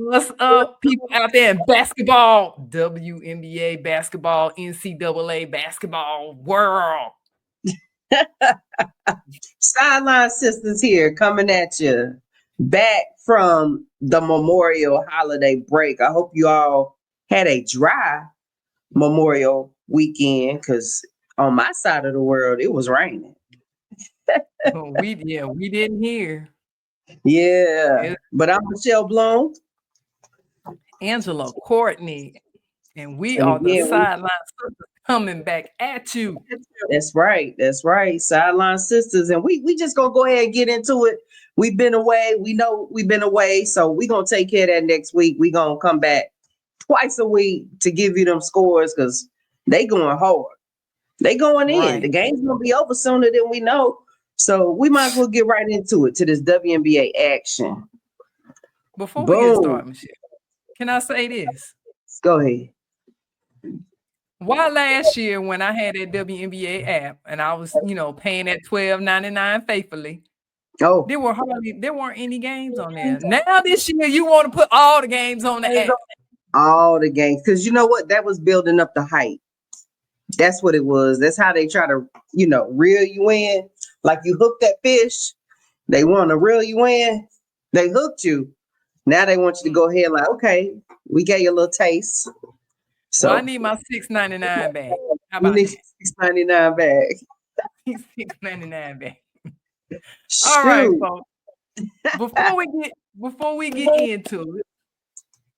What's up, people out there in basketball, WNBA basketball, NCAA basketball world? Sideline Sisters here coming at you back from the Memorial holiday break. I hope you all had a dry Memorial weekend because on my side of the world, it was raining. We didn't hear. Yeah, It's but I'm Michelle Bloom. Angela Courtney, and we And are the again, we sideline sisters coming back at you. that's right. That's right. Sideline Sisters. And we just gonna go ahead and get into it. We've been away. We know we've been away. So we gonna take care of that next week. We gonna come back twice a week to give you them scores because they going hard. They going in. The Right. game's gonna be over sooner than we know. So we might as well get right into it to this WNBA action. Before we get Boom. started, Michelle, can I say this? Go ahead. Why last year when I had that WNBA app and I was, paying that $12.99 faithfully, Oh, there weren't any games on there. Now this year you want to put all the games on the app. all the games. Because you know what? That was building up the hype. That's what it was. That's how they try to, reel you in. Like you hook that fish. They want to reel you in. They hooked you. Now they want you to go ahead like, okay, we gave you a little taste. Well, I So need my $6.99 back. How you about need that? $6.99 back. $6.99 back. All right, Shoot. folks. Before we get into it,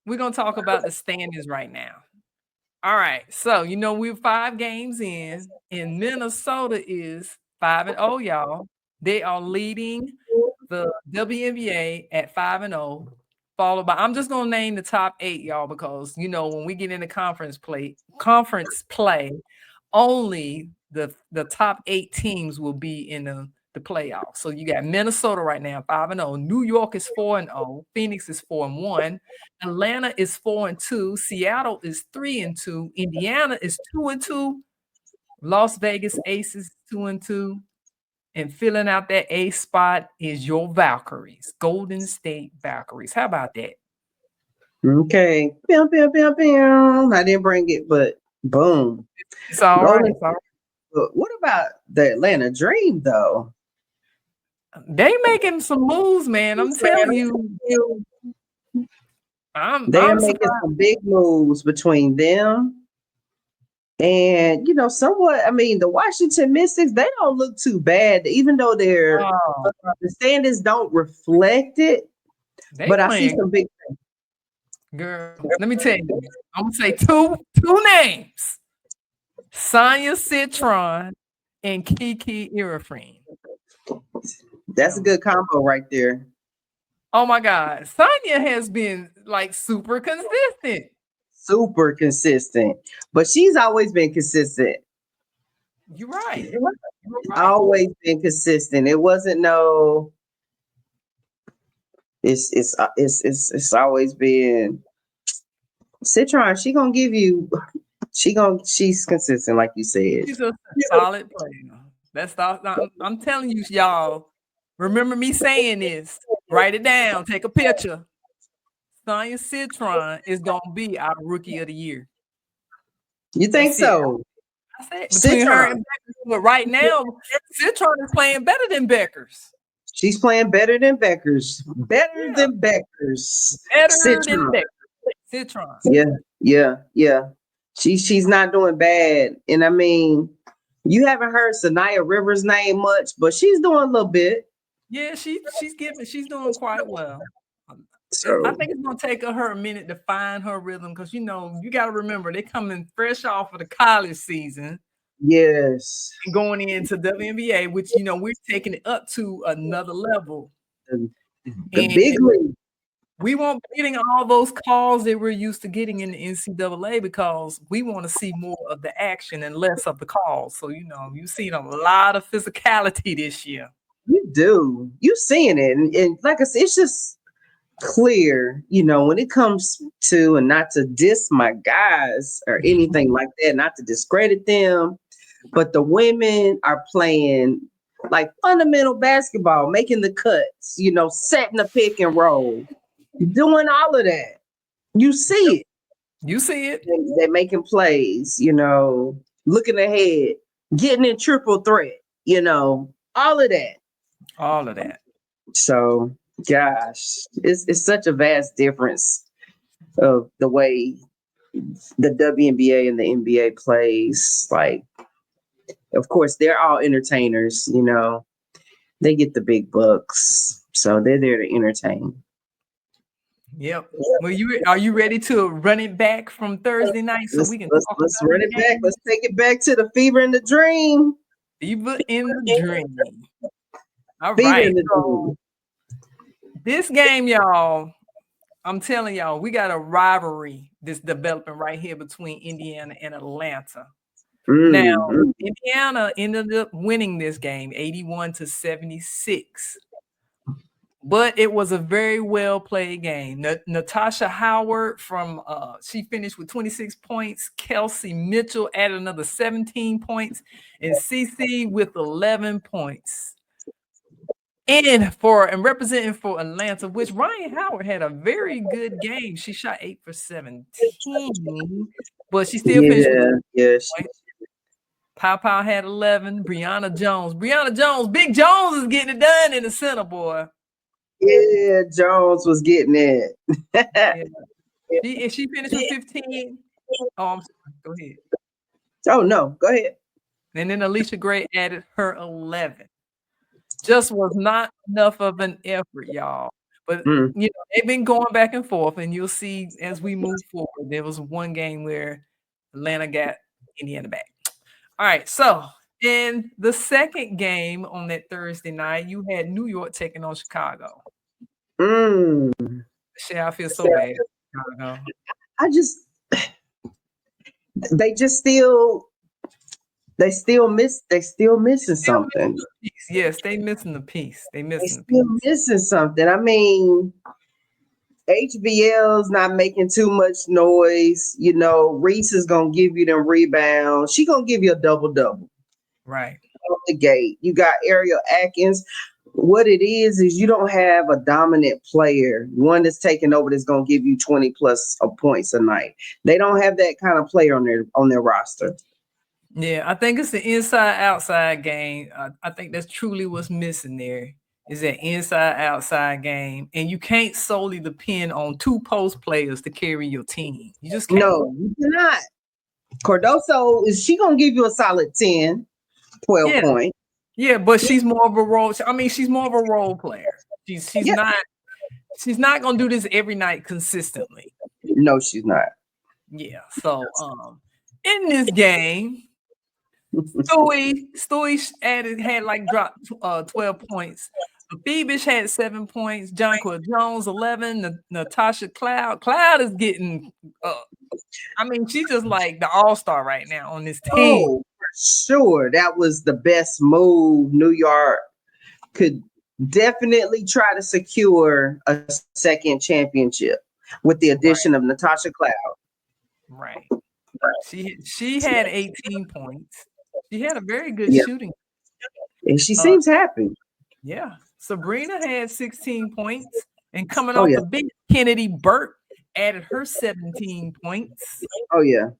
we're gonna talk about the standings right now. All right, so we're 5 games in, and Minnesota is 5-0, y'all. They are leading the WNBA at 5-0, followed by I'm just gonna name the top 8, y'all, because when we get into conference play, only the top 8 teams will be in the playoffs. So you got Minnesota right now 5-0, New York is 4-0, Phoenix is 4-1, Atlanta is 4-2, Seattle is 3-2, Indiana is 2-2, Las Vegas Aces 2-2, and filling out that A spot is your Valkyries, Golden State Valkyries. How about that? Okay. Bam, bam, bam, bam. I didn't bring it, but boom. It's all right. Golden. It's all right. But what about the Atlanta Dream though? They making some moves, man. I'm telling you, They are I'm making surprised. some big moves between them and somewhat. I mean, the Washington Mystics, they don't look too bad, even though Oh, the standards don't reflect it. they But I see playing, some big. girl. Let me tell you. I'm gonna say two names: Sonya Citron and Kiki Irefreen. That's a Um, good combo right there. Oh my God, Sonya has been like super consistent. Super consistent, but she's always been consistent. You're right. You're right. Always been consistent. It wasn't no. It's always been Citron. She gonna give you. She's consistent, like you said. She's a solid player. I'm telling you, y'all. Remember me saying this. Write it down. Take a picture. Sonya Citron is gonna be our rookie of the year. You think That's it. so? I said between her Citron. and Beckers, but right now, Citron is playing better than Beckers. She's playing better than Beckers. Better Yeah, than Beckers. better than Citron. Beckers. Citron. Yeah. She's not doing bad. And I mean, you haven't heard Sanaya Rivers' name much, but she's doing a little bit. Yeah, she's doing quite well. Um, I So think it's gonna take her a minute to find her rhythm because you got to remember they're coming fresh off of the college season yes. and going into WNBA, which we're taking it up to another level, The, the and big league. we won't be getting all those calls that we're used to getting in the NCAA because we want to see more of the action and less of the calls. So you've seen a lot of physicality this year. You do. You seeing it. And like I said, it's just clear, when it comes to, and not to diss my guys or anything like that, not to discredit them, but the women are playing like fundamental basketball, making the cuts, setting the pick and roll, doing all of that. You see it. You see it. They're making plays, looking ahead, getting in triple threat, all of that. All of that. So, gosh, it's such a vast difference of the way the WNBA and the NBA plays. Like, of course, they're all entertainers, they get the big bucks. So they're there to entertain. Yep. Well, are you ready to run it back from Thursday night so we can talk Let's about run the it back. game? Let's take it back to the fever and the dream. Fever in the dream. All Fever right. and the So dream. this game, y'all, I'm telling y'all, we got a rivalry that's developing right here between Indiana and Atlanta. Now, Indiana ended up winning this game 81-76. But it was a very well played game. Natasha Howard she finished with 26 points. Kelsey Mitchell added another 17 points, and CC with 11 points. And representing for Atlanta, which Ryan Howard had a very good game. She shot 8 for 17, but she still finished with 2 points. Pow had 11. Brianna Jones, Big Jones is getting it done in the center, boy. Yeah, Jones was getting it. Yeah. She finished with 15. Oh, I'm sorry. Go ahead. Oh, no. Go ahead. And then Alicia Gray added her 11. Just was not enough of an effort, y'all. But, they've been going back and forth, and you'll see as we move forward, there was one game where Atlanta got Indiana back. All right, so in the second game on that Thursday night, you had New York taking on Chicago. Shit, I feel so bad. Chicago. They still missing something. Yes, they missing the piece. They missing missing something. I mean, HBL's not making too much noise. Reese is gonna give you them rebounds. She gonna give you a double. Right. Off the gate. You got Ariel Atkins. What it is you don't have a dominant player, one that's taking over that's gonna give you 20 plus points a night. They don't have that kind of player on their roster. Yeah, I think it's the inside-outside game. I think that's truly what's missing there is that inside-outside game. And you can't solely depend on 2 post players to carry your team. You just can't. No, you cannot. Cardoso, is she going to give you a solid 10, 12 points? Yeah, but she's more of a role. I mean, she's more of a role player. She's not going to do this every night consistently. No, she's not. Yeah. So, in this game, Stewie had dropped 12 points. Phoebus had 7 points. Jonquil Jones 11. Natasha Cloud. Cloud is getting. She's just like the all-star right now on this team. Oh, for sure, that was the best move New York could definitely try to secure a second championship with the addition of Natasha Cloud. Right. She had 18 points. She had a very good shooting. And she seems happy. Yeah. Sabrina had 16 points. And coming off the bench, Kennedy Burke added her 17 points. Oh, yeah.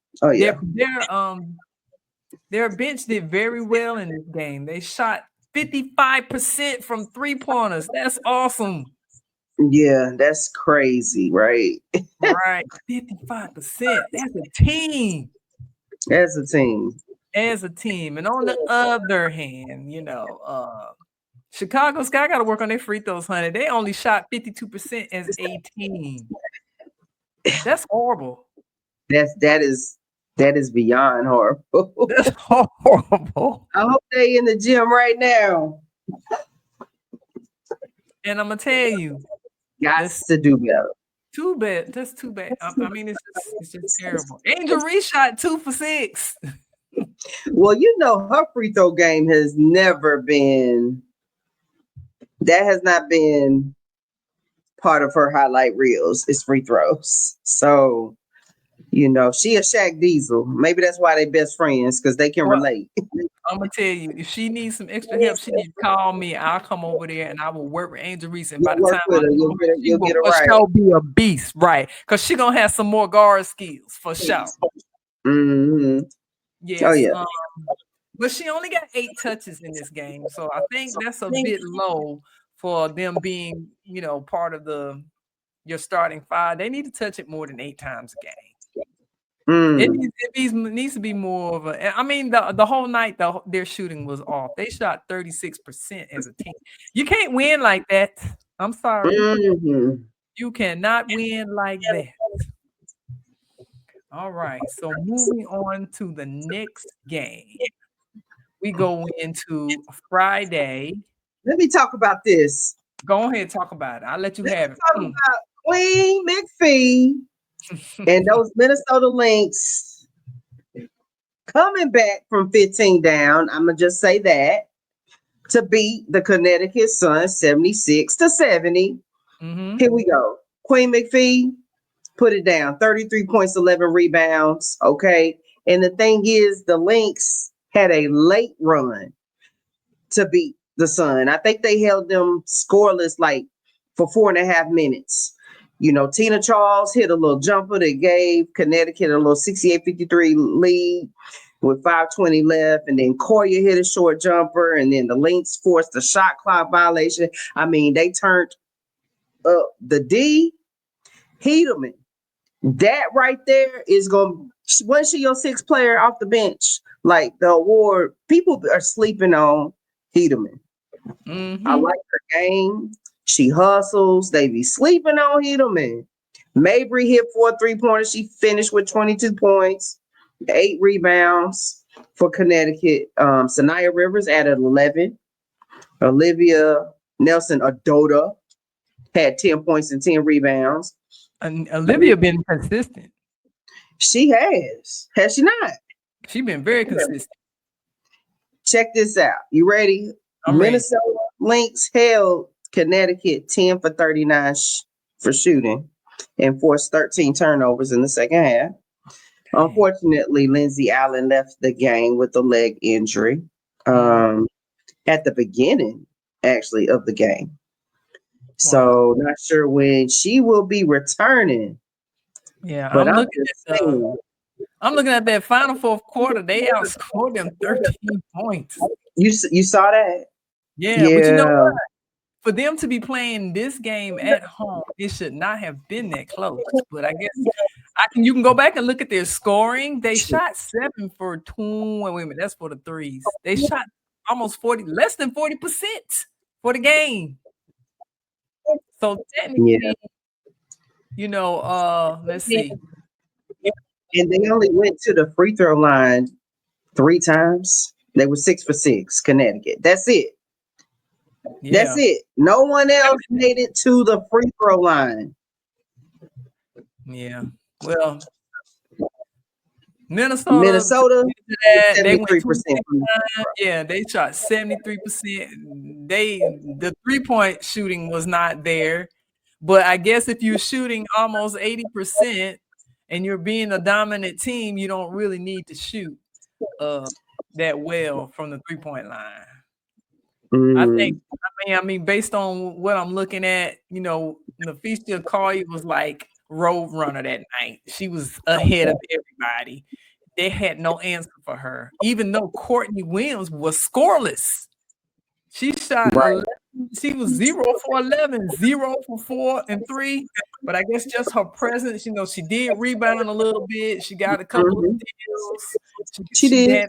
Their bench did very well in this game. They shot 55% from 3-pointers. That's awesome. Yeah, that's crazy, right? Right. 55%. That's a team. As a team. And on the other hand, Chicago Sky got to work on their free throws, honey. They only shot 52% as a team. That's horrible. That is beyond horrible. That's horrible. I hope they in the gym right now. And I'm gonna tell you, got to do better. Too bad. That's too bad. It's just terrible. Angel Reese shot 2 for 6. Well, her free throw game has never been. That has not been part of her highlight reels. It's free throws. So, She a Shaq Diesel. Maybe that's why they best friends, because they can Well, relate. I'm gonna tell you, if she needs some extra help, she needs to call me. I'll come over there and I will work with Angel Reese. And by You'll the work time I with her. know You'll her, get her, she you'll will get her for right. sure be a beast, right? Because she gonna have some more guard skills for sure. Hmm. Oh Yes. yeah. But she only got 8 touches in this game, so I think that's a bit low for them being, part of your starting five. They need to touch it more than 8 times a game. It Mm. needs, it needs to be more of a. I mean, the whole night, their shooting was off. They shot 36% as a team. You can't win like that. I'm sorry, Hmm. you cannot win like that. All right, so moving on to the next game, we go into Friday. Let me talk about this. Go ahead, and talk about it. I'll let you Let's have it. talk about Queen McPhee and those Minnesota Lynx coming back from 15 down. I'm gonna just say that, to beat the Connecticut Sun 76-70. Mm-hmm. Here we go. Queen McPhee, put it down. 33 points, 11 rebounds. Okay. And the thing is, the Lynx had a late run to beat the Sun. I think they held them scoreless like for 4.5 minutes. Tina Charles hit a little jumper that gave Connecticut a little 68-53 lead with 5:20 left. And then Koya hit a short jumper. And then the Lynx forced a shot clock violation. I mean, they turned up the D. Hedeman. That right there is going to, once she your sixth player off the bench, like the award, people are sleeping on Hedeman. I Mm-hmm. like her game. She hustles. They be sleeping on Hedeman. Mabry hit 4 3-pointers. She finished with 22 points, 8 rebounds for Connecticut. Sanaya Rivers added 11. Olivia Nelson Adota had 10 points and 10 rebounds. And Olivia been consistent. She has. Has she not? She been very consistent. Check this out. You ready? I'm ready. Minnesota Lynx held Connecticut 10 for 39 for shooting and forced 13 turnovers in the second half. Dang. Unfortunately, Lindsay Allen left the game with a leg injury Mm. at the beginning, actually, of the game. Wow. So, not sure when she will be returning, Yeah, but I'm I'm looking just at the saying. I'm looking at that final fourth quarter. They outscored them 13 points. You saw that? Yeah, but you know Yeah. what? For them to be playing this game at home, it should not have been that close. But I guess you can go back and look at their scoring. They shot 7 for 2. Wait a minute, that's for the threes. They shot almost 40, less than 40% for the game. So Yeah. technically, let's see. And they only went to the free throw line 3 times. They were 6 for 6, Connecticut. That's it. That's Yeah. it. No one else made it to the free throw line. Yeah. Well, Minnesota Minnesota, they went 73% from the 269. Yeah, they shot 73%. The 3-point shooting was not there. But I guess if you're shooting almost 80% and you're being a dominant team, you don't really need to shoot that well from the 3-point line. Mm, I mean, based on what I'm looking at, Nafisha Collier was like road runner that night. She was ahead of everybody. They had no answer for her, even though Courtney Williams was scoreless. She shot right. 11. She was 0 for 11, 0 for 4 and 3. But I guess just her presence, she did rebound a little bit. She got a couple of Hmm. steals. She She did. had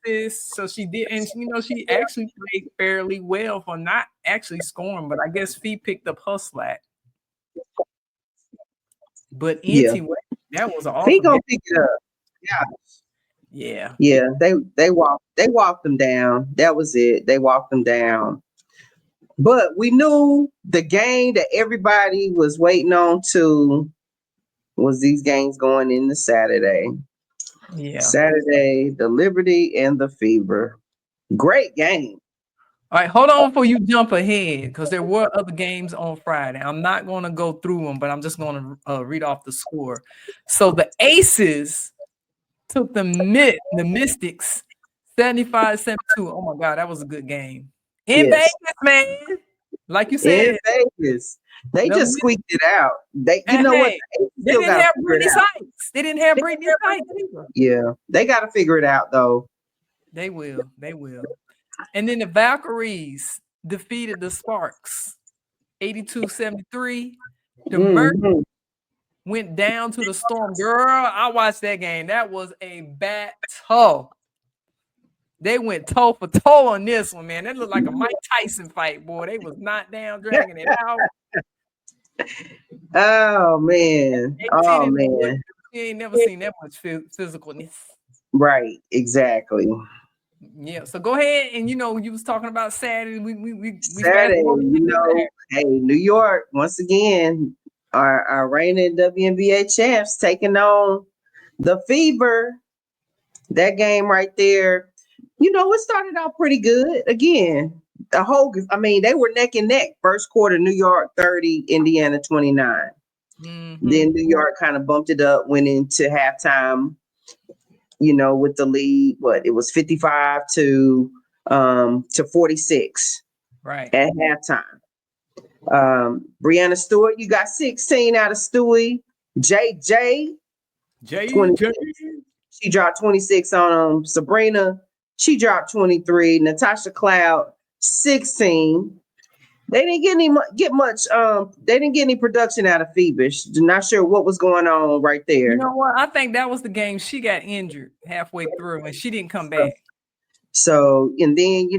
assists, so she did, and she actually played fairly well for not actually scoring. But I guess Fee picked up her slack. But Yeah. anyway, that was an He awesome game. gonna pick it up. Yeah. Yeah. Yeah. They walked them down. That was it. They walked them down. But we knew the game that everybody was waiting on to was these games going into Saturday. Yeah. Saturday, the Liberty and the Fever. Great game. All right, hold on before you jump ahead because there were other games on Friday. I'm not going to go through them, but I'm just going to read off the score. So the Aces took the Mystics 75-72. Oh my God, that was a good game. In Yes. Vegas, man. Like you In said, Vegas. They the just squeaked it out. You and know what? hey, They they still didn't got to have figure Brittany it out. Sykes. They didn't have Brittany Sykes either. Yeah, they got to figure it out though. They will. They will. And then the Valkyries defeated the Sparks 82-73. The Merc Mhm. went down to the Storm. Girl, I watched that game. That was a battle. They went toe for toe on this one, man. That looked like a Mike Tyson fight, boy. They was not down, dragging it out. Oh man. 18 Oh and wood. man. You ain't never seen that much physicalness. Right. Exactly. Yeah. So go ahead and you was talking about Saturday. We fast Saturday, forward to Saturday. hey, New York once again, our reigning WNBA champs taking on the Fever. That game right there, it started out pretty good. Again, they were neck and neck. First quarter, New York 30, Indiana 29. Then New York kind of bumped it up, went into halftime, with the lead. It was 55 to 46 Right. at halftime. Brianna Stewart, you got 16 out of Stewie. JJ, 26. She dropped 26 on Sabrina. She dropped 23. Natasha Cloud, 16. They didn't get much. They didn't get any production out of Phoebus. Not sure what was going on right there. You know what? I think that was the game she got injured halfway through and she didn't come back. So, and then,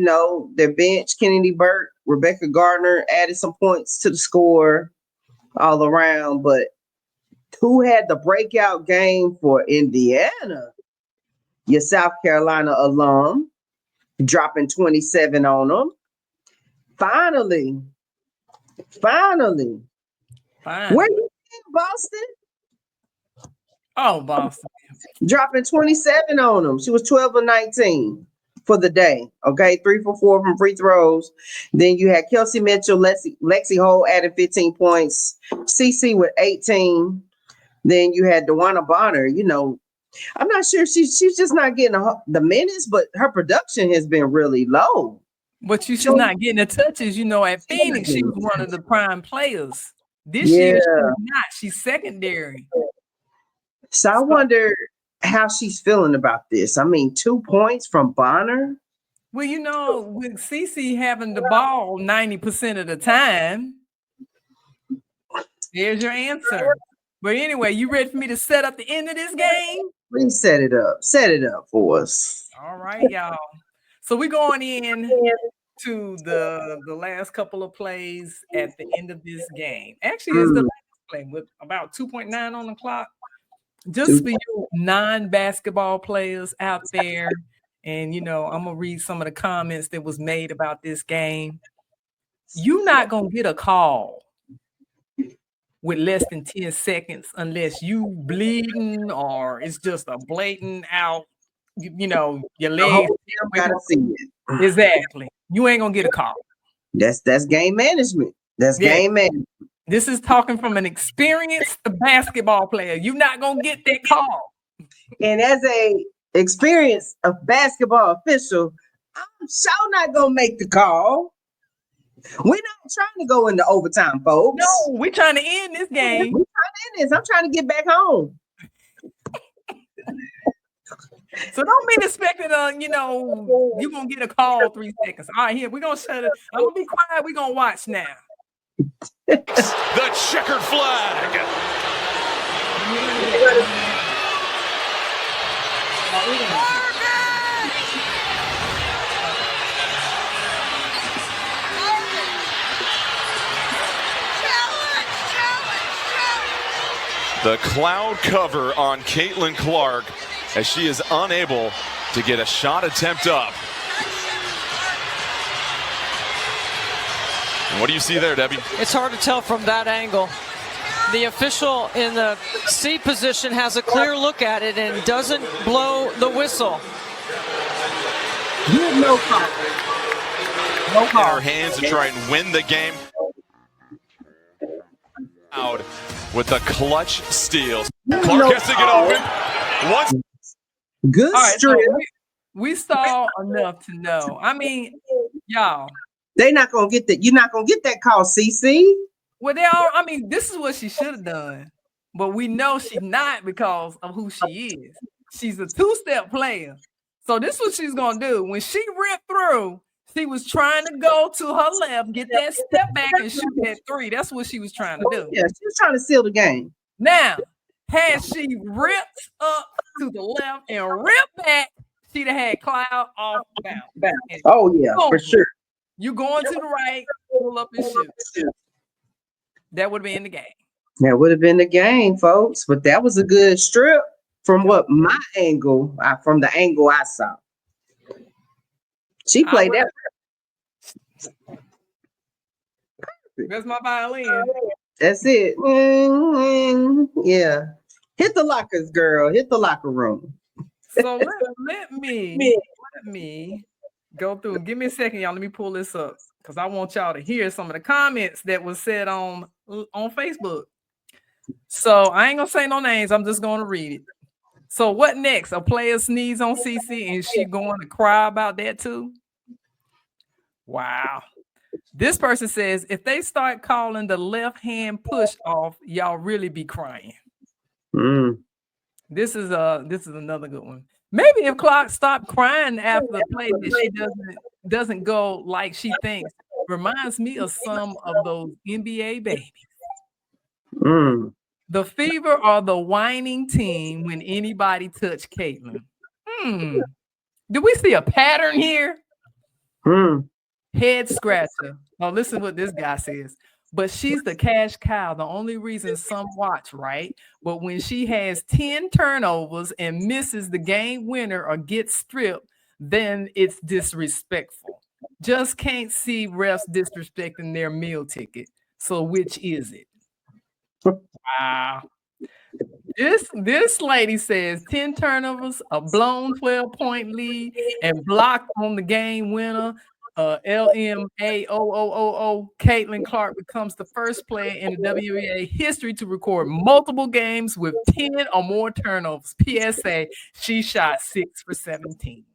their bench, Kennedy Burke, Rebecca Gardner added some points to the score all around. But who had the breakout game for Indiana? Your South Carolina alum, dropping 27 on them. Finally. Fine. Where you in, Boston? Oh, Boston. Dropping 27 on them. She was 12 of 19 for the day. Okay, 3 for 4 from free throws. Then you had Kelsey Mitchell, Lexi Hole added 15 points. CC with 18. Then you had DeWanna Bonner. I'm not sure she's just not getting the minutes, but her production has been really low. But she's not getting the touches. At Phoenix, she was one of the prime players. This year, she's not. She's secondary. So I wonder how she's feeling about this. 2 points from Bonner. Well, with CeCe having the ball 90% of the time, there's your answer. But anyway, you ready for me to set up the end of this game? Please set it up. Set it up for us. All right, y'all. So we're going in to the last couple of plays at the end of this game. Actually, it's the last play with about 2.9 on the clock. Just for you non-basketball players out there, and I'm gonna read some of the comments that was made about this game. You're not gonna get a call with less than 10 seconds unless you bleeding or it's just a blatant out, your legs. Gotta see it. Exactly. You ain't gonna get a call. That's game management. That's game management. This is talking from an experienced basketball player. You're not gonna get that call. And as a experienced basketball official, I'm sure not gonna make the call. We're not trying to go into overtime, folks. No, we're trying to end this game. We're trying to end this. I'm trying to get back home. So don't be expecting, you're going to get a call 3 seconds. All right, here, we're going to shut it. I'm going to be quiet. We're going to watch now. The checkered flag. The cloud cover on Caitlin Clark as she is unable to get a shot attempt up. And what do you see there, Debbie? It's hard to tell from that angle. The official in the C position has a clear look at it and doesn't blow the whistle. You have no call. No in call. her hands to try and win the game. Out with the clutch steal. Clark has to get open. Once. Good All right, strip. so we saw enough to know. I mean, y'all. They not gonna get that. You're not gonna get that call, CC. Well, they all. I mean, this is what she should have done, but we know she's not because of who she is. She's a two-step player, so this is what she's gonna do. When she ripped through, she was trying to go to her left, get that step back, and shoot that three. That's what she was trying to do. Yeah, she was trying to seal the game. Now, had she ripped up to the left and ripped back, she'd have had Cloud off bounds. Oh yeah, for sure. You going to the right, pull up and shoot. That would have been the game. That would have been the game, folks. But that was a good strip from what my angle, from the angle I saw. She played that. That's my violin. That's it. Yeah. Hit the lockers, girl. Hit the locker room. So let me go through. Give me a second, y'all. Let me pull this up because I want y'all to hear some of the comments that was said on Facebook. So I ain't gonna say no names. I'm just gonna read it. So what next? A player sneeze on CC and she going to cry about that too? Wow. This person says if they start calling the left hand push off, y'all really be crying. This is another good one. Maybe if Clark stopped crying after the play that she doesn't go like she thinks, reminds me of some of those NBA babies. The Fever or the whining team when anybody touch Caitlin. Do we see a pattern here? Head scratcher. Oh, listen to what this guy says. But she's the cash cow. The only reason some watch, right? But when she has 10 turnovers and misses the game winner or gets stripped, then it's disrespectful. Just can't see refs disrespecting their meal ticket. So which is it? Wow. This lady says 10 turnovers, a blown 12-point lead, and blocked on the game winner. LMAOOOO, Caitlin Clark becomes the first player in the WNBA history to record multiple games with 10 or more turnovers. PSA, she shot 6 for 17.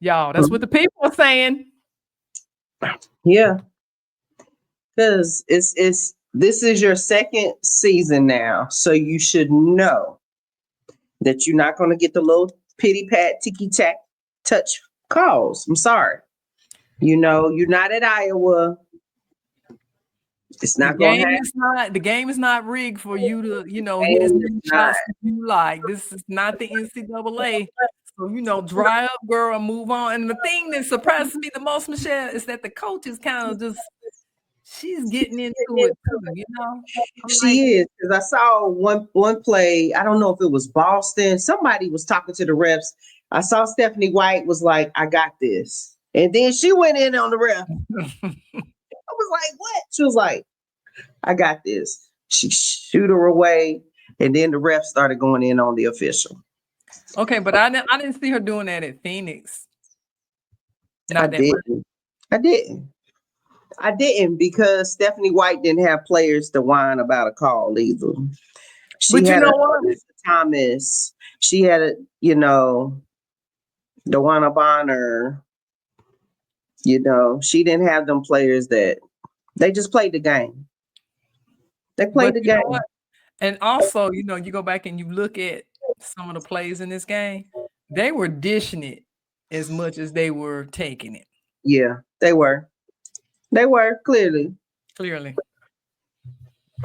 Y'all, that's what the people are saying. Yeah. Because this is your second season now. So you should know that you're not going to get the little pity pat, ticky tack touch calls. I'm sorry. You know, you're not at Iowa. It's not going to happen. The game is not rigged for you to, hit as many shots as you like. This is not the NCAA. So, dry up, girl, and move on. And the thing that surprises me the most, Michelle, is that the coach is kind of she's getting into it too, She is, because I saw one play. I don't know if it was Boston. Somebody was talking to the refs. I saw Stephanie White was like, "I got this," and then she went in on the ref. I was like, "What?" She was like, "I got this." She shoot her away, and then the ref started going in on the official. Okay, but I didn't see her doing that at Phoenix. I didn't because Stephanie White didn't have players to whine about a call either. But you know what? Thomas. She had Dewana Bonner. She didn't have them players that they just played the game. They played the game. And also, you go back and you look at some of the plays in this game, they were dishing it as much as they were taking it. Yeah, they were. They were clearly. All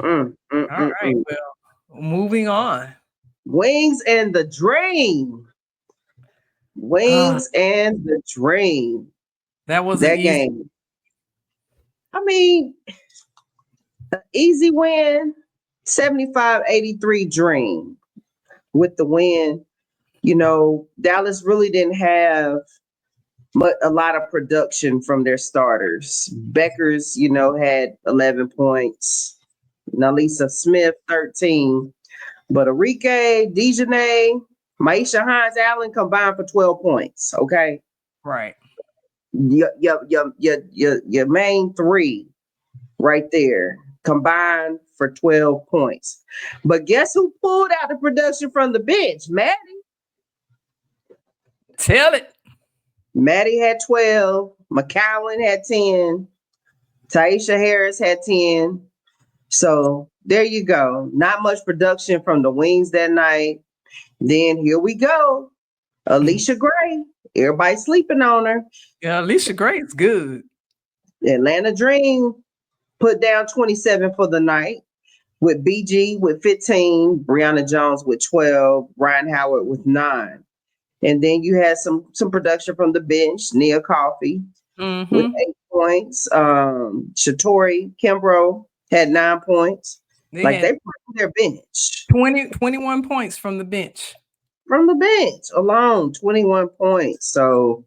right. Well, moving on. Wings and the Dream. And the Dream. That was that game. I mean, an easy win. 75-83 Dream with the win. Dallas really didn't have a lot of production from their starters. Beckers, had 11 points. Nalisa Smith, 13. But Arike, Dejanay, Maisha Hines-Allen combined for 12 points. Okay. Right. Your main three right there combined for 12 points. But guess who pulled out the production from the bench? Maddie. Tell it. Maddie had 12. McCowan had 10. Taisha Harris had 10. So there you go. Not much production from the wings that night. Then here we go. Alicia Gray. Everybody sleeping on her. Yeah, Alicia Gray's good. Atlanta Dream put down 27 for the night with BG with 15, Brianna Jones with 12, Ryan Howard with 9. And then you had some production from the bench. Nia Coffey with 8 points. Shatori Kimbrough had 9 points. They put their bench. 21 points from the bench. From the bench alone, 21 points. So,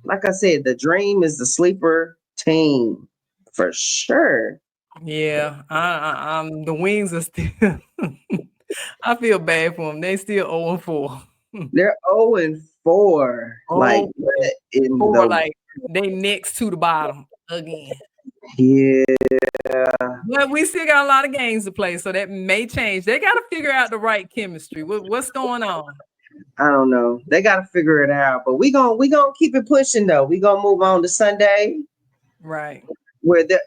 like I said, the Dream is the sleeper team for sure. Yeah, the Wings are still. I feel bad for them. They still 0-4. They're 0-4. Like they next to the bottom again. Yeah. But we still got a lot of games to play, so that may change. They got to figure out the right chemistry. What's going on? I don't know. They got to figure it out. But we gonna keep it pushing though. We gonna move on to Sunday, right? Where that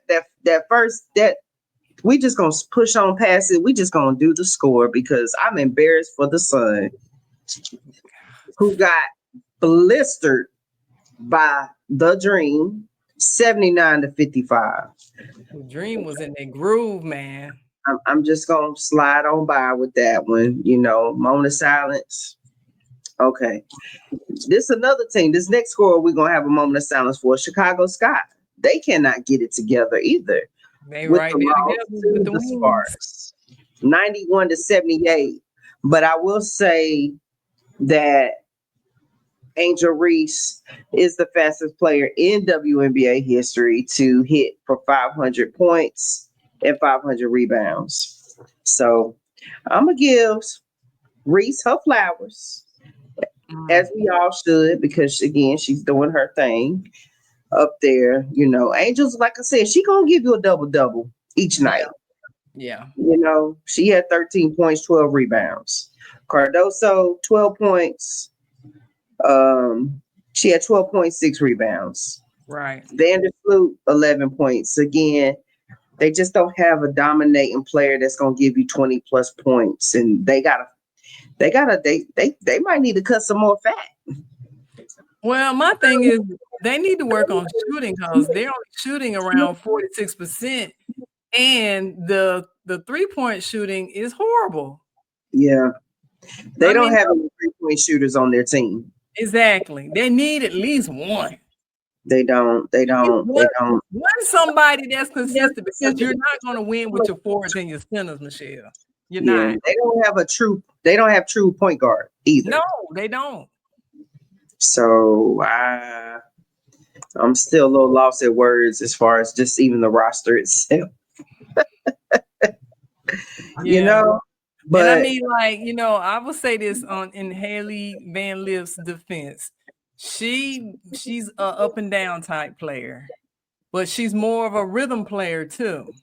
we just gonna push on past it. We just gonna do the score because I'm embarrassed for the Sun, who got blistered by the Dream, 79-55. The Dream was in their groove, man. I'm just gonna slide on by with that one. Moment of silence. Okay. This another team. This next score we're gonna have a moment of silence for Chicago Sky. They cannot get it together either. They right there together with the Sparks. 91-78. But I will say that Angel Reese is the fastest player in WNBA history to hit for 500 points and 500 rebounds. So I'm going to give Reese her flowers, as we all should, because, again, she's doing her thing up there. Angels, like I said, she going to give you a double-double each night. Yeah. She had 13 points, 12 rebounds. Cardoso, 12 points. She had 12.6 rebounds. Right. Vandersloot, 11 points. Again, they just don't have a dominating player that's gonna give you 20 plus points, and they might need to cut some more fat. Well, my thing is they need to work on shooting because they're only shooting around 46%, and the 3-point shooting is horrible. Yeah, they don't have any 3-point shooters on their team. Exactly. They need at least one. They don't. Want somebody that's consistent because you're not going to win with your forwards and your centers, Michelle. You're not. They don't have true point guard either. No, they don't. So I'm still a little lost at words as far as just even the roster itself. But and I mean, I will say this in Haley Van Lift's defense. She's a up and down type player, but she's more of a rhythm player too.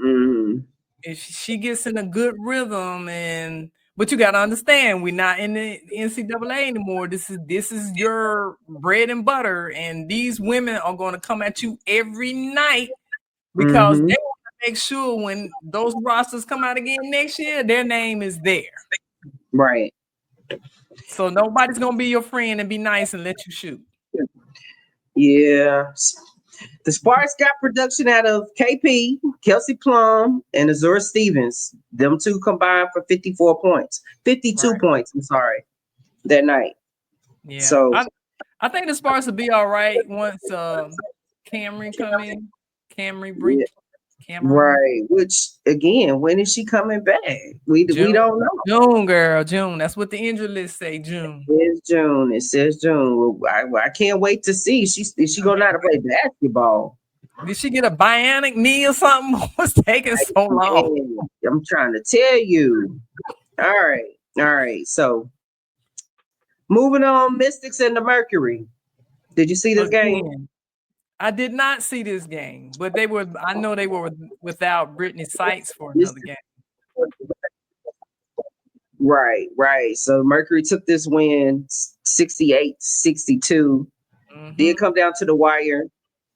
Mm-hmm. If she gets in a good rhythm, but you got to understand, we're not in the NCAA anymore. This is your bread and butter, and these women are going to come at you every night because they want to make sure when those rosters come out again next year, their name is there. Right. So nobody's going to be your friend and be nice and let you shoot. Yeah. The Sparks got production out of KP, Kelsey Plum, and Azura Stevens. Them two combined for 54 points. 52 points, I'm sorry, that night. Yeah. So I think the Sparks will be all right once Camry come in. Camry Brink. Yeah. Right. Which, again, when is she coming back? We don't know. June, girl. June. That's what the injury list say, June. It says June. I can't wait to see. Is she going to know how to play basketball? Did she get a bionic knee or something? What's taking so long? I'm trying to tell you. All right. So, moving on, Mystics and the Mercury. Did you see this game? Again, I did not see this game, but I know they were without Brittany Sykes for This another game. right. So Mercury took this win 68-62. Did come down to the wire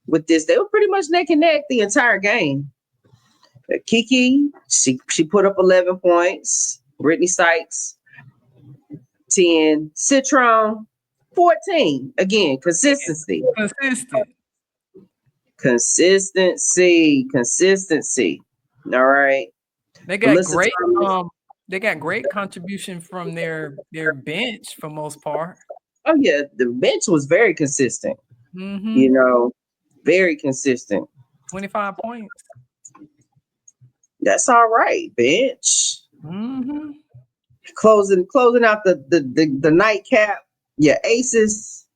with this. They were pretty much neck and neck the entire game. Kiki, she put up 11 points. Brittany Sykes, 10. Citron, 14. Again, consistency. Consistency. All right. They got Melissa great Thomas. they got great contribution from their bench for most part. Oh yeah, the bench was very consistent. You know, very consistent. 25 points. That's all right, bench. Closing out the nightcap. Your aces,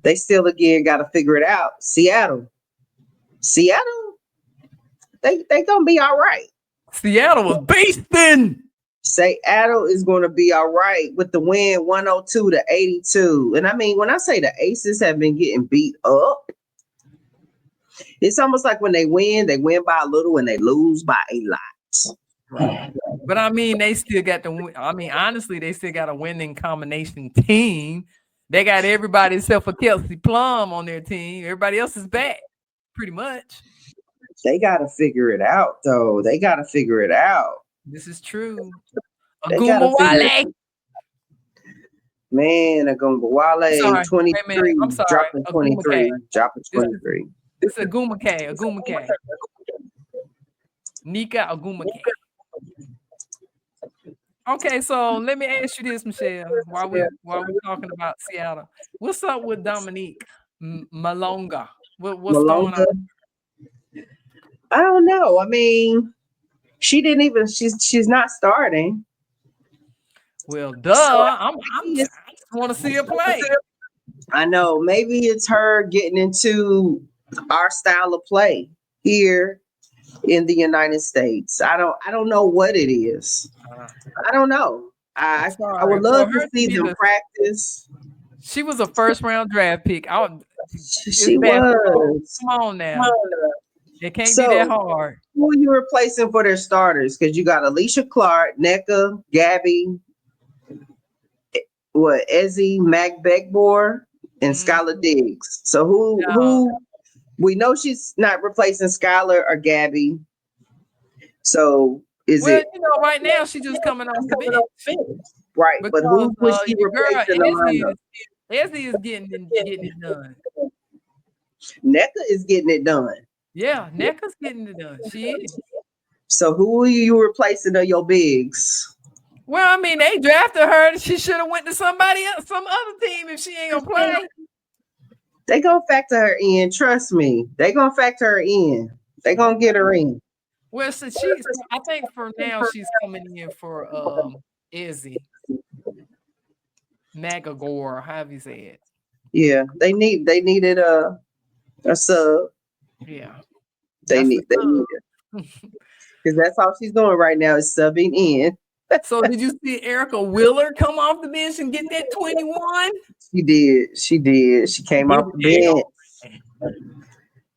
they still again got to figure it out. Seattle, they gonna be all right. Seattle was beasting. Seattle is going to be all right with the win 102-82. And I mean, when I say the Aces have been getting beat up, it's almost like when they win by a little and they lose by a lot. Right. But I mean, they still got honestly, they still got a winning combination team. They got everybody except for Kelsey Plum on their team. Everybody else is back, pretty much. They got to figure it out, though. They got to figure it out. This is true. Agumawale. Man, Agumawale, 23, dropping 23. Dropping 23. It's Agumake. Nika Agumake. Okay, so let me ask you this, Michelle, while we're talking about Seattle. What's up with Dominique Malonga? What's going on? I don't know. I mean, she's not starting. Well, duh. I just want to see her play. I know. Maybe it's her getting into our style of play here in the United States. I don't know what it is. I don't know. I would love to see them practice. She was a first round draft pick. She was. Come on now. It can't be that hard. Who are you replacing for their starters? Because you got Alicia Clark, Nneka, Gabby, Ezzy McBegbor, and Skylar Diggs. So who we know she's not replacing Skylar or Gabby. So right now she's just coming off the bench. Right, because, but who was she replacing? Ezzy is getting it done. Nneka is getting it done. Yeah, Nneka's getting it done. She is. So who are you replacing of your bigs? Well, I mean, they drafted her. She should have went to somebody else, some other team if she ain't gonna play. They gonna factor her in. Trust me. They gonna factor her in. They gonna get her in. Well, so I think for now she's coming in for Izzy Magagor, however you say it. Yeah, they needed a sub. Yeah, they need it because that's all she's doing right now is subbing in. So did you see Erica Wheeler come off the bench and get that 21? She did. She came off the bench.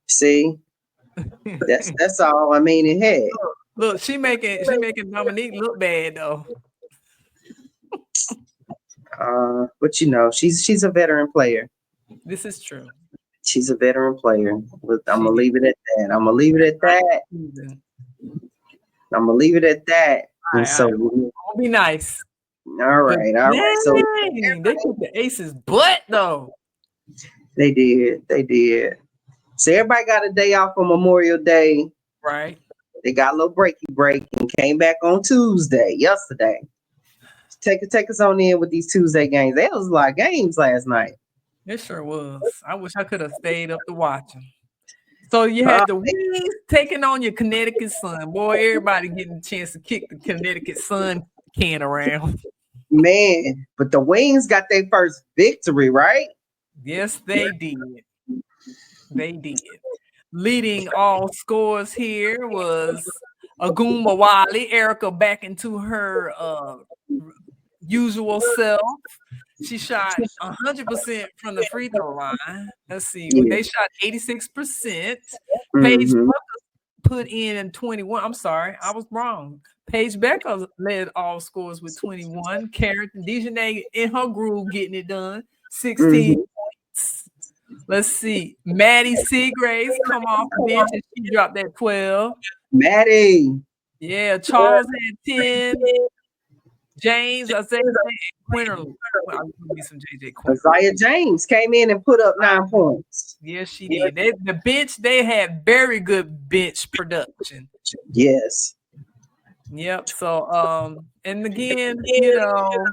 See, that's all. I mean, it had. Look, she making Dominique look bad though. But she's a veteran player. This is true. She's a veteran player. I'm gonna leave it at that. I'm gonna leave it at that. And so I'll be nice. All right. So they took the Aces' butt though. They did. So everybody got a day off on Memorial Day. Right. They got a little break and came back on yesterday. Take us on in with these Tuesday games. There was a lot of games last night. It sure was. I wish I could have stayed up to watch them. So you had the Wings taking on your Connecticut Sun. Boy, everybody getting a chance to kick the Connecticut Sun can around. Man, but the Wings got their first victory, right? Yes, they did. They did. Leading all scores here was Agumawale, Erica back into her usual self. She shot 100% from the free throw line. Let's see. Yeah. They shot 86%. Paige Mhm. put in 21. I'm sorry, I was wrong. Paige Becker led all scores with 21. Karen Dejanay in her groove getting it done. 16 Mhm. points. Let's see. Maddie Seagraves come off the bench and she dropped that 12. Maddie. Yeah, Charles had 10. James, Isaiah, Quinterly. Well, I'll give me some JJ Quinterly. Isaiah James came in and put up 9 points. Yes, she did. The bench, they had very good bench production. Yes. Yep. So, and again, you know,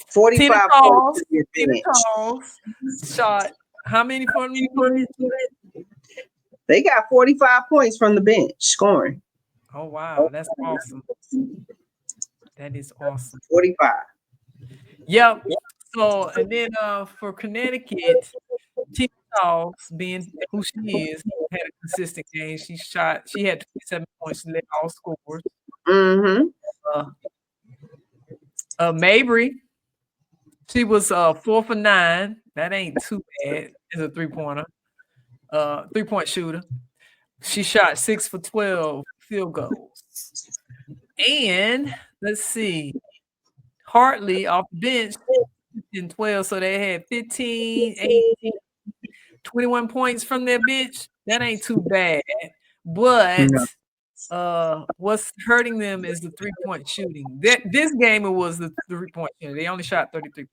45 points. Tina Charles shot how many from the bench? They got 45 points from the bench scoring. Oh wow, that's awesome. That is awesome. 45. Yep. So, and then for Connecticut, Tina Charles, being who she is, had a consistent game. She had 27 points, she led all scores. Mm-hmm. Mabry, she was 4 for 9. That ain't too bad. It's a 3-pointer, 3-point shooter. She shot 6 for 12 field goals. And let's see, Hartley off the bench in 12, so they had 15, 18, 21 points from their bench. That ain't too bad. But what's hurting them is the 3-point shooting. This game, it was the 3-point shooting. They only shot 33%.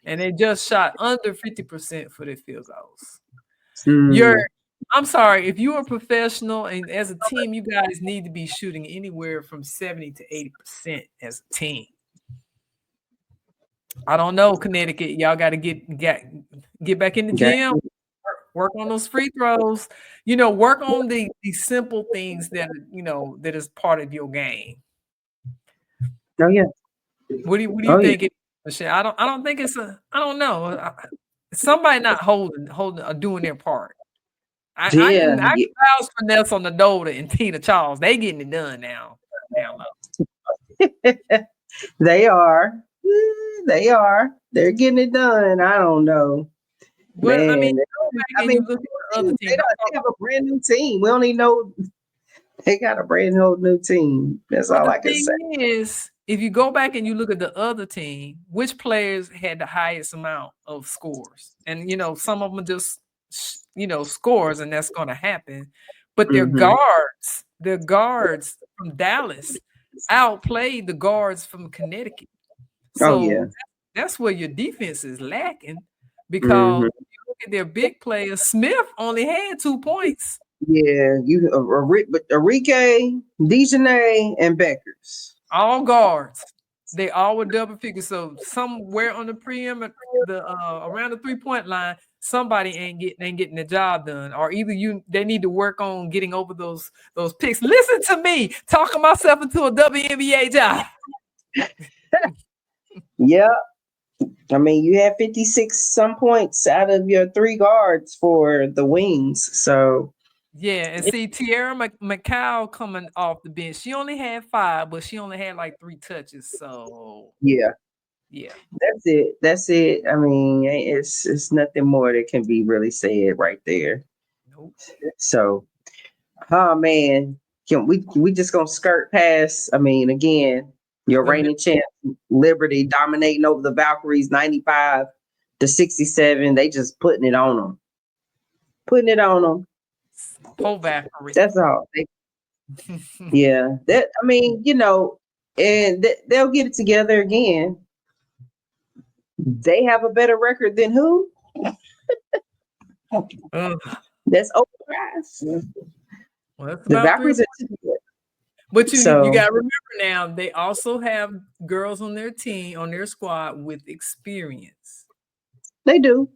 And they just shot under 50% for their field goals. I'm sorry, if you're a professional and as a team, you guys need to be shooting anywhere from 70 to 80% as a team. I don't know, Connecticut. Y'all got to get back in the gym, work on those free throws. You know, work on the simple things that that is part of your game. Oh yeah. What do you think? Michelle? I don't think it's a. I don't know. Somebody not holding or doing their part. I can vouch for Nelson Nadoda and Tina Charles. They getting it done now. They are. They are. They're getting it done. I don't know. Well, Man, I mean, you look at the other team. They have a brand new team. We only know they got a brand new team. That's all I can say. The thing is, if you go back and you look at the other team, which players had the highest amount of scores? And some of them just scores, and that's going to happen. But their guards from Dallas outplayed the guards from Connecticut. So that's where your defense is lacking, because you look at their big players. Smith only had 2 points. Yeah, but Enrique, Dejanay, and Beckers. All guards. They all were double figures. So somewhere on the perimeter, around the 3-point line, somebody ain't getting the job done. Or either they need to work on getting over those picks. Listen to me talking myself into a WNBA job. Yeah. I mean, you had 56 some points out of your 3 guards for the wings. So yeah, and see Tierra McCall coming off the bench. She only had 5, but she only had like 3 touches. So yeah, that's it. I mean, it's nothing more that can be really said right there. Nope. So, oh man, we just gonna skirt past? I mean, again, your reigning champ, Liberty, dominating over the Valkyries, 95-67. They just putting it on them. That's all. Yeah, that. I mean, and they'll get it together again. They have a better record than who? That's overpriced. Well, that's the Valkyries. But you got to remember now, they also have girls on their team, on their squad with experience. They do.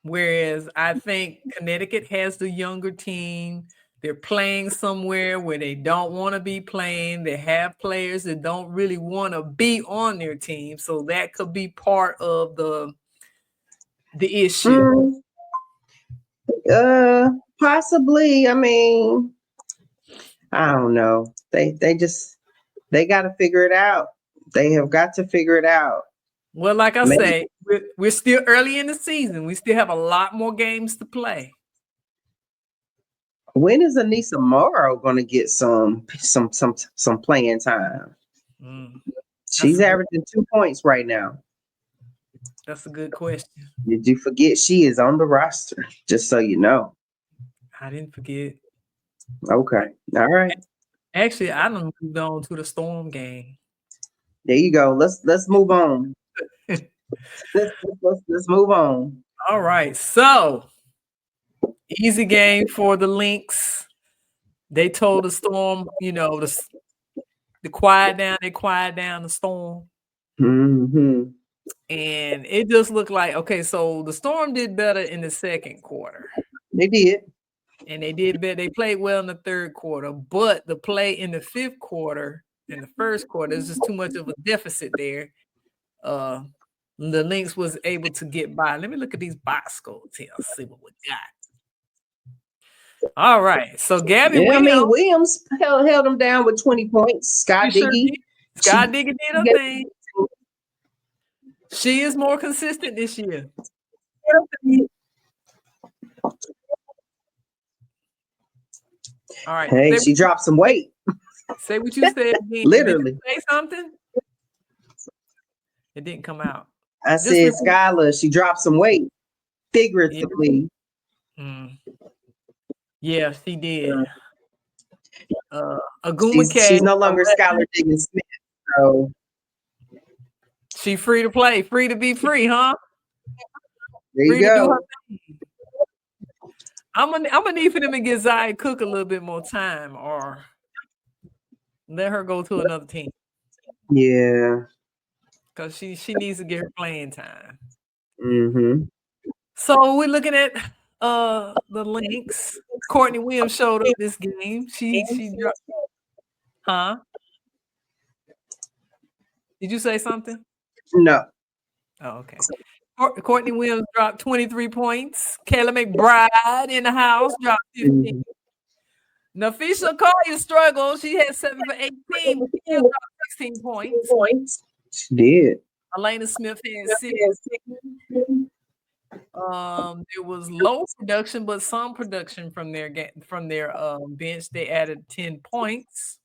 Whereas I think Connecticut has the younger team. They're playing somewhere where they don't want to be playing. They have players that don't really want to be on their team. So that could be part of the issue. Possibly. I mean, I don't know. They got to figure it out. They have got to figure it out. Well, like I Maybe. say, we're still early in the season. We still have a lot more games to play. When is Anissa Morrow going to get some playing time? Mm, She's averaging 2 points right now. that's a good question. Did you forget she is on the roster? Just so you know. I didn't forget. Okay. All right. Actually, I done moved on to the Storm game. There you go. Let's move on. let's move on. All right. So, easy game for the Lynx. They told the Storm, to quiet down. They quiet down the Storm. Mm-hmm. And it just looked like, okay, so the Storm did better in the second quarter. They did. And they did better. They played well in the third quarter. But the play in the fifth quarter and the first quarter, there's just too much of a deficit there. The Lynx was able to get by. Let me look at these box scores here. See what we got. All right. So Gabby Williams held them down with 20 points. Scott Diggy. Scott Diggy did her thing. She is more consistent this year. All right. Hey, she dropped some weight. Say what you said again. Literally. Did you say something? It didn't come out. I said Skylar, she dropped some weight. Figuratively. Yeah, she did. Aguma She's no longer Skylar Diggins Smith. So she free to play, free to be free, huh? There you go. I'm gonna need for them to get Zaya Cook a little bit more time, or let her go to another team. Yeah, because she needs to get her playing time. Mm-hmm. So we're looking at the Lynx. Courtney Williams showed up this game. She dropped. Huh? Did you say something? No. Oh, okay. Courtney Williams dropped 23 points. Kayla McBride in the house dropped 15. Nafisha Collier struggled. She had 7 for 18. She dropped 16 points. She did. Elena Smith had 6. There was low production, but some production from their bench. They added 10 points.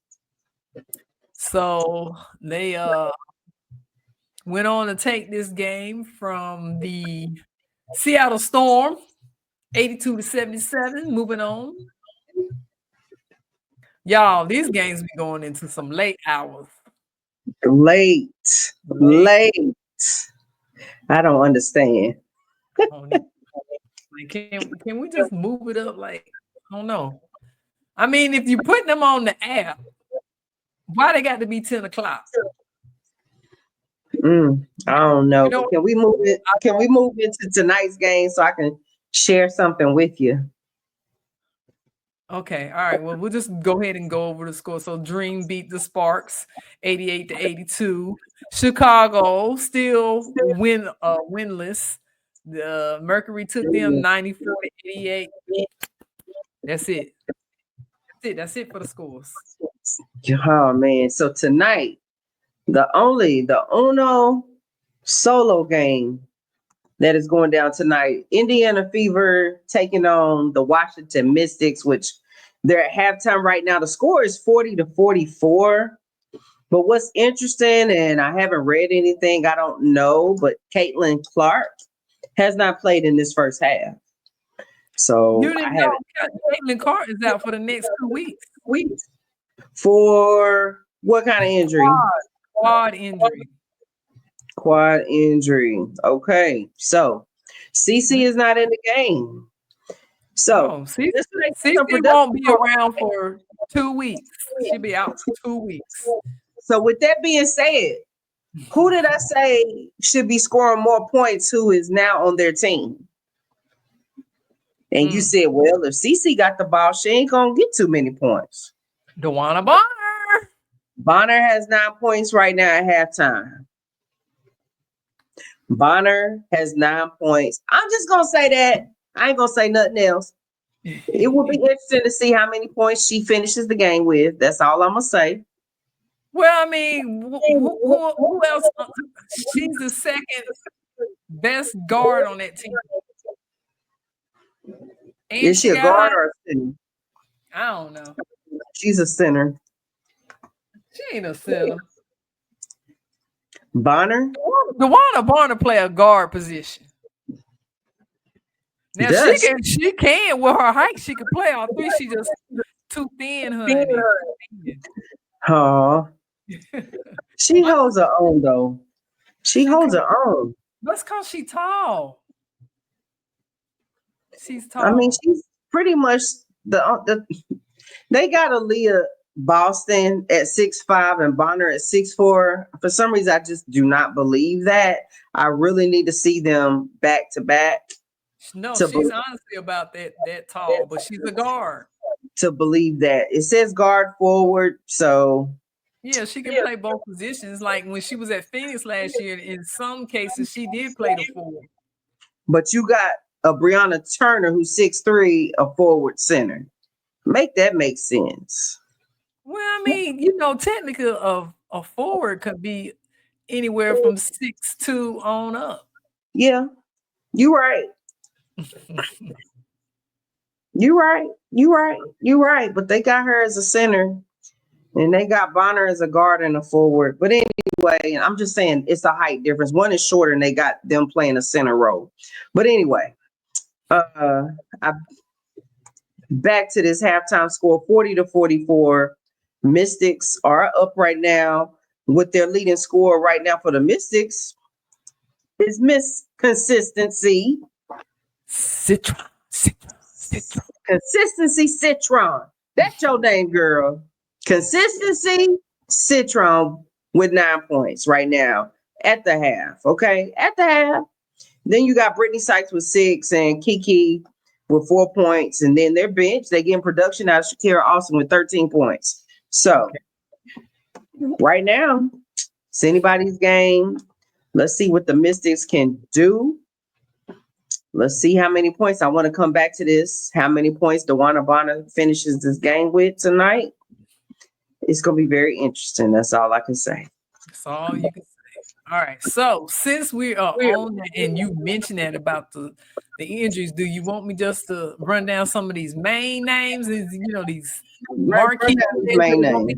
So they went on to take this game from the Seattle Storm, 82-77. Moving on. Y'all, these games be going into some late hours. Late. I don't understand. Can we just move it up? Like, I don't know. I mean, if you put them on the app, why they got to be 10 o'clock? I don't know. Can we move it? Can we move into tonight's game so I can share something with you? Okay, all right. Well, we'll just go ahead and go over the score. So Dream beat the Sparks 88-82. Chicago still winless. The Mercury took them 94-88. That's it. That's it for the scores. Oh man. So tonight, the Uno solo game that is going down tonight, Indiana Fever taking on the Washington Mystics, which they're at halftime right now. The score is 40-44. But what's interesting, and I haven't read anything, I don't know, but Caitlin Clark has not played in this first half. So you didn't know Caitlin Clark is out for the next 2 weeks. For what kind of injury? Quad injury. Quad injury. Okay. So CC is not in the game. So CC won't be around for 2 weeks. She'll be out for 2 weeks. So with that being said, who did I say should be scoring more points who is now on their team? And you said, well, if CC got the ball, she ain't going to get too many points. DeWanna Bonner. Bonner has 9 points right now at halftime. Bonner has 9 points. I'm just going to say that. I ain't going to say nothing else. It will be interesting to see how many points she finishes the game with. That's all I'm going to say. Well, I mean, who else? She's the second best guard on that team. And Is she a got guard high. or a center? I don't know. She's a center. She ain't a center. Bonner? DeWanna Bonner play a guard position. Now she can with her height. She can play all three. She just too thin, honey. Oh, she holds her own though. She holds her own. That's because she's tall. She's tall. I mean, she's pretty much the they got Aaliyah Boston at 6'5" and Bonner at 6'4". For some reason, I just do not believe that. I really need to see them back to back. No, she's honestly about that tall, but she's a guard. To believe that. It says guard forward, so yeah, she can play both positions. Like when she was at Phoenix last year, in some cases she did play the forward. But you got a Brianna Turner who's 6'3", a forward center. Make sense. Well, I mean, technically a forward could be anywhere from 6'2" on up. Yeah, you're right. You're right. But they got her as a center, and they got Bonner as a guard and a forward. But anyway, I'm just saying it's a height difference. One is shorter, and they got them playing a center role. But anyway, back to this halftime score, 40-44. Mystics are up right now with their leading scorer right now for the Mystics is Miss Consistency. Citron. Consistency Citron. That's your name, girl. Consistency Citron with 9 points right now at the half. Okay, at the half. Then you got Brittany Sykes with 6 and Kiki with 4 points. And then their bench, they getting production out of Shakira Austin with 13 points. So right now, it's anybody's game. Let's see what the Mystics can do. Let's see how many points. I want to come back to this. How many points DeWanna Bonner finishes this game with tonight? It's going to be very interesting. That's all I can say. That's all you can say. All right. So since we are on that and you mentioned that about the injuries, do you want me just to run down some of these main names? These marquee main names.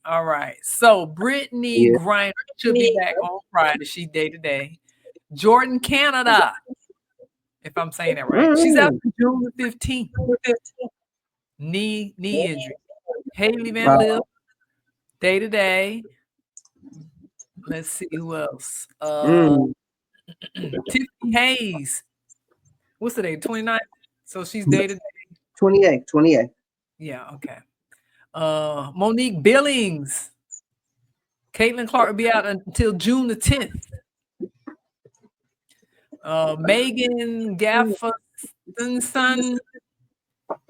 All right. So Brittany Griner should be back on Friday. She's day-to-day. Jordan Canada, if I'm saying that right. She's out to June the 15th. Knee injury. Haley Van Lip, day-to-day. Let's see who else. Tiffany Hayes. What's today? 29th? So she's day-to-day. 28. Yeah, okay. Monique Billings. Caitlin Clark will be out until June the 10th. Megan Gafferson,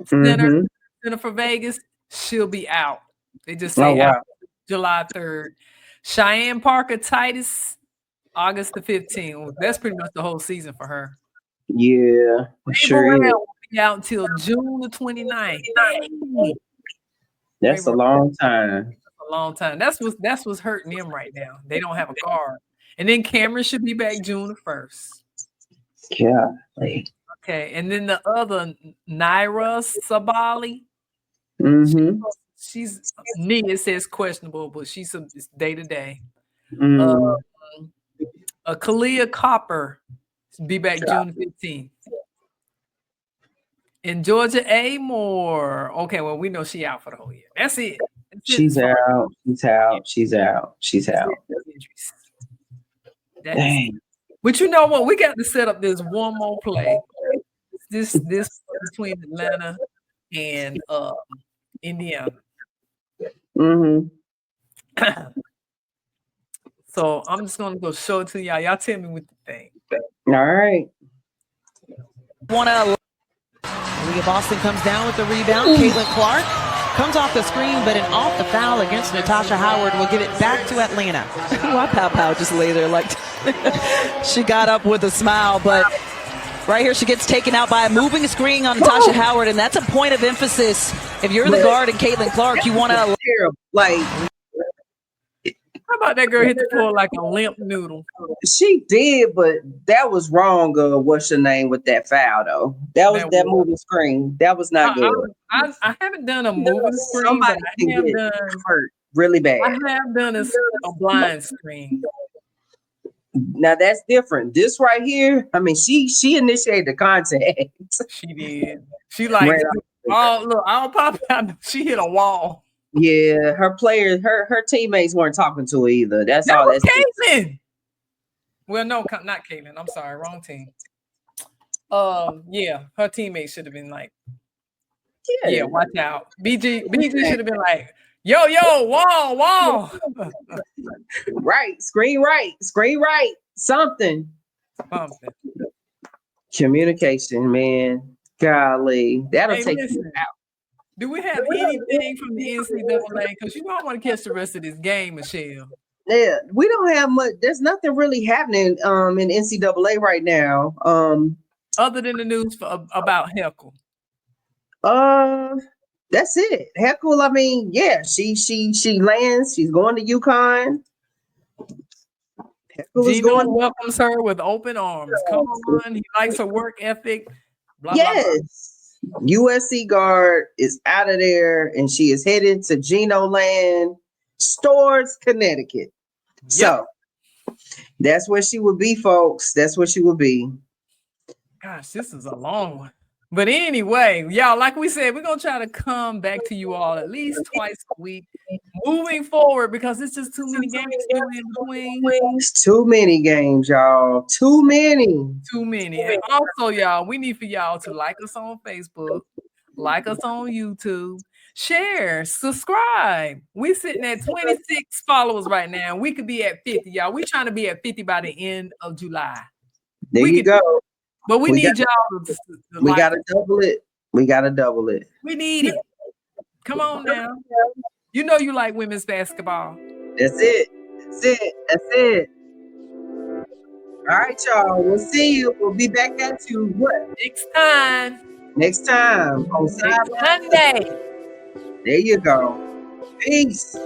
center for Vegas, she'll be out. They just say out July 3rd. Cheyenne Parker Titus, August the 15th. That's pretty much the whole season for her. Yeah, sure is. Will be out until June the 29th. That's a long time. A long time. That's what's hurting them right now. They don't have a guard. And then Cameron should be back June the 1st. Yeah. Okay, and then the other Naira Sabali. She's knee. It says questionable, but she's day-to-day. Kalia Copper be back June 15th. And Georgia A. Moore. Okay, well, we know she out for the whole year. That's it. She's out. Dang. But you know what? We got to set up this one more play. This between Atlanta and Indiana. So I'm just gonna go show it to y'all. Y'all tell me what you think. All right. Leah Boston comes down with the rebound. Caitlin Clark comes off the screen, but an off the foul against Natasha Howard will give it back to Atlanta. Why Pow just lay there like she got up with a smile, but right here she gets taken out by a moving screen on Natasha Howard, and that's a point of emphasis. If you're the guard and Caitlin Clark, you want to How about that girl hit the floor like a limp noodle? She did, but that was wrong. What's your name with that foul though? That was That that was. moving screen. That was not good. I haven't done a moving screen, but Somebody can get hurt really bad. I have done a blind screen. Now that's different. This right here, I mean, she initiated the contact. She did. She like, Ran oh look, I don't pop out. She hit a wall. Yeah, her players, her teammates weren't talking to her either. That's That all. was That's Caitlin. Well, no, not Caitlin. I'm sorry, wrong team. Yeah, her teammates should have been like, yeah, watch out. BG should have been like, yo, wall. right, screen right, something. Communication, man. Golly, that'll take you out. Do we have anything from the NCAA? Because you don't want to catch the rest of this game, Michelle. Yeah, we don't have much. There's nothing really happening in NCAA right now. Other than the news about Heckle. That's it. Heckle, I mean, yeah, she lands. She's going to UConn. Gino welcomes her with open arms. Come on, he likes her work ethic. Blah, yes. Blah, blah. USC guard is out of there, and she is headed to Gino Land, Stores, Connecticut. Yep. So that's where she will be, folks. That's where she will be. Gosh, this is a long one. But anyway, y'all, like we said, we're going to try to come back to you all at least twice a week moving forward because it's just too many games still in between. It's too many games, y'all. Too many. And also, y'all, we need for y'all to like us on Facebook, like us on YouTube, share, subscribe. We sitting at 26 followers right now. We could be at 50, y'all. We trying to be at 50 by the end of July. There you go. But we need y'all to we got to double it. We got to double it. We need it. Come on now. You know you like women's basketball. That's it. All right, y'all. We'll see you. We'll be back at you. What? Next time on Sunday. There you go. Peace.